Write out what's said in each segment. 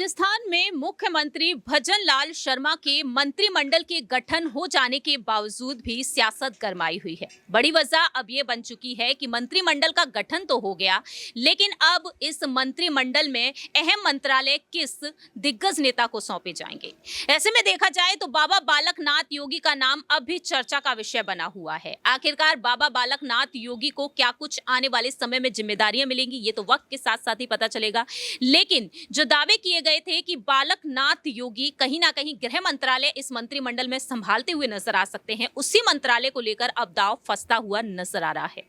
राजस्थान में मुख्यमंत्री भजन लाल शर्मा के मंत्रिमंडल के गठन हो जाने के बावजूद भी सियासत गरमाई हुई है। बड़ी वजह अब ये बन चुकी है कि मंत्रिमंडल का गठन तो हो गया, लेकिन अब इस मंत्रिमंडल में अहम मंत्रालय किस दिग्गज नेता को सौंपे जाएंगे। ऐसे में देखा जाए तो बाबा बालक नाथ योगी का नाम अब भी चर्चा का विषय बना हुआ है। आखिरकार बाबा बालक नाथ योगी को क्या कुछ आने वाले समय में जिम्मेदारियां मिलेंगी, ये तो वक्त के साथ साथ ही पता चलेगा। लेकिन जो दावे किए गए थे कि बालक नाथ योगी कहीं ना कहीं गृह मंत्रालय इस मंत्रिमंडल में संभालते हुए नजर आ सकते हैं, उसी मंत्रालय को लेकर अब दांव फंसता हुआ नजर आ रहा है।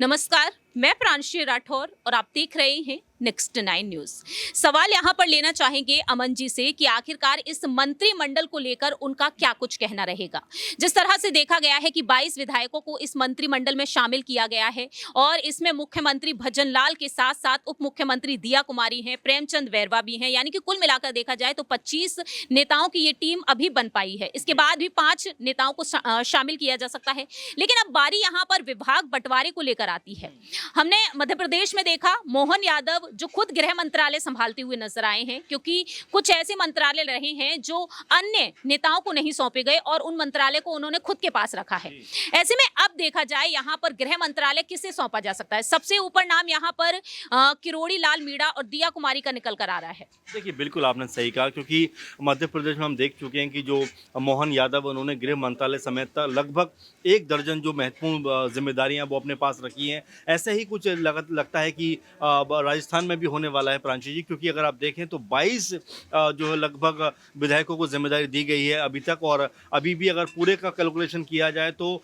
नमस्कार, मैं प्रांशी राठौर और आप देख रहे हैं नेक्स्ट 9 न्यूज। सवाल यहां पर लेना चाहेंगे अमन जी से कि आखिरकार इस मंत्रिमंडल को लेकर उनका क्या कुछ कहना रहेगा। जिस तरह से देखा गया है कि 22 विधायकों को इस मंत्रिमंडल में शामिल किया गया है और इसमें मुख्यमंत्री भजन लाल के साथ साथ उप मुख्यमंत्री दिया कुमारी हैं, प्रेमचंद बैरवा भी हैं, यानी कि कुल मिलाकर देखा जाए तो 25 नेताओं की ये टीम अभी बन पाई है। इसके बाद भी 5 नेताओं को शामिल किया जा सकता है। लेकिन अब बारी यहां पर विभाग बंटवारे को लेकर आती है। हमने मध्य प्रदेश में देखा मोहन यादव जो खुद गृह मंत्रालय संभालते हुए नजर आए हैं, क्योंकि कुछ ऐसे मंत्रालय रहे हैं जो अन्य नेताओं को नहीं सौंपे गए और उन मंत्रालय को उन्होंने खुद के पास रखा है। ऐसे में अब देखा जाए यहां पर गृह मंत्रालय किसे सौंपा जा सकता है। सबसे ऊपर नाम यहां पर किरोड़ी लाल मीणा और दिया कुमारी का निकल कर आ रहा है। देखिए, बिल्कुल आपने सही कहा, क्योंकि मध्य प्रदेश में हम देख चुके हैं कि जो मोहन यादव उन्होंने गृह मंत्रालय समेत लगभग 1 दर्जन जो महत्वपूर्ण जिम्मेदारियां वो अपने पास रखी हैं। ऐसे ही कुछ लगता है कि राजस्थान में भी होने वाला है प्रांशी जी, क्योंकि अगर आप देखें तो 22 जो है लगभग विधायकों को जिम्मेदारी दी गई है अभी तक, और अभी भी अगर पूरे का कैलकुलेशन किया जाए तो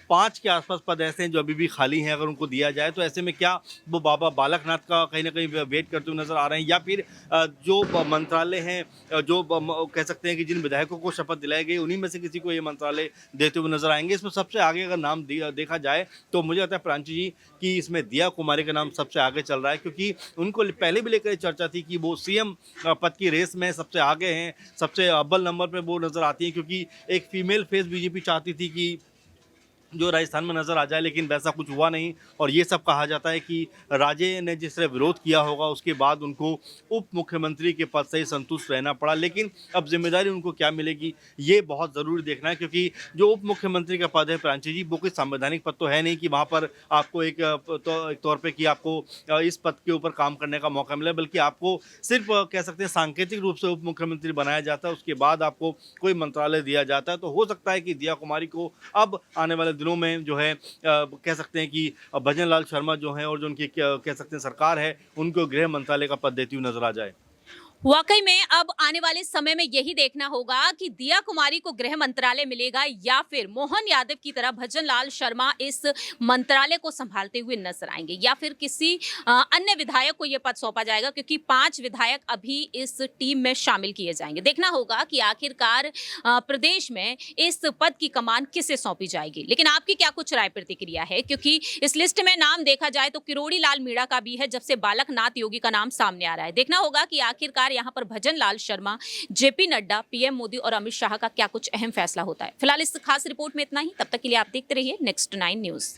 5 के आसपास पद ऐसे हैं जो अभी भी खाली हैं। अगर उनको दिया जाए तो ऐसे में क्या वो बाबा बालकनाथ का कहीं ना कहीं वेट करते हुए नजर आ रहे हैं, या फिर जो मंत्रालय हैं जो कह सकते हैं कि जिन विधायकों को शपथ दिलाई गई उन्हीं में से किसी को ये मंत्रालय देते हुए नजर आएंगे। इसमें सबसे आगे अगर नाम देखा जाए तो मुझे लगता है प्रांची जी कि इसमें दिया कुमारी का नाम सबसे आगे चल रहा है, क्योंकि उनको पहले भी लेकर चर्चा थी कि वो सीएम पद की रेस में सबसे आगे हैं, सबसे अव्वल नंबर पे वो नजर आती हैं, क्योंकि एक फीमेल फेस बीजेपी चाहती थी कि जो राजस्थान में नजर आ जाए, लेकिन वैसा कुछ हुआ नहीं। और ये सब कहा जाता है कि राजे ने जिस तरह विरोध किया होगा उसके बाद उनको उप मुख्यमंत्री के पद से ही संतुष्ट रहना पड़ा। लेकिन अब जिम्मेदारी उनको क्या मिलेगी ये बहुत ज़रूरी देखना है, क्योंकि जो उप मुख्यमंत्री का पद है प्रांची जी, वो कोई संवैधानिक पद तो है नहीं कि वहाँ पर आपको एक तौर पर कि आपको इस पद के ऊपर काम करने का मौका मिला, बल्कि आपको सिर्फ कह सकते हैं सांकेतिक रूप से उप मुख्यमंत्री बनाया जाता है। उसके बाद आपको कोई मंत्रालय दिया जाता है। तो हो सकता है कि दिया कुमारी को अब आने वाले दिनों में जो है कह सकते हैं कि भजन लाल शर्मा जो है और जो उनकी कह सकते हैं सरकार है, उनको गृह मंत्रालय का पद देती हुई नजर आ जाए। वाकई में अब आने वाले समय में यही देखना होगा कि दिया कुमारी को गृह मंत्रालय मिलेगा या फिर मोहन यादव की तरह भजन लाल शर्मा इस मंत्रालय को संभालते हुए नजर आएंगे, या फिर किसी अन्य विधायक को यह पद सौंपा जाएगा, क्योंकि 5 विधायक अभी इस टीम में शामिल किए जाएंगे। देखना होगा कि आखिरकार प्रदेश में इस पद की कमान किसे सौंपी जाएगी। लेकिन आपकी क्या कुछ राय प्रतिक्रिया है, क्योंकि इस लिस्ट में नाम देखा जाए तो किरोड़ी लाल मीणा का भी है, जब से बालक नाथ योगी का नाम सामने आ रहा है। देखना होगा कि आखिरकार यहां पर भजन लाल शर्मा, जेपी नड्डा, पीएम मोदी और अमित शाह का क्या कुछ अहम फैसला होता है। फिलहाल इस खास रिपोर्ट में इतना ही। तब तक के लिए आप देखते रहिए नेक्स्ट 9 न्यूज।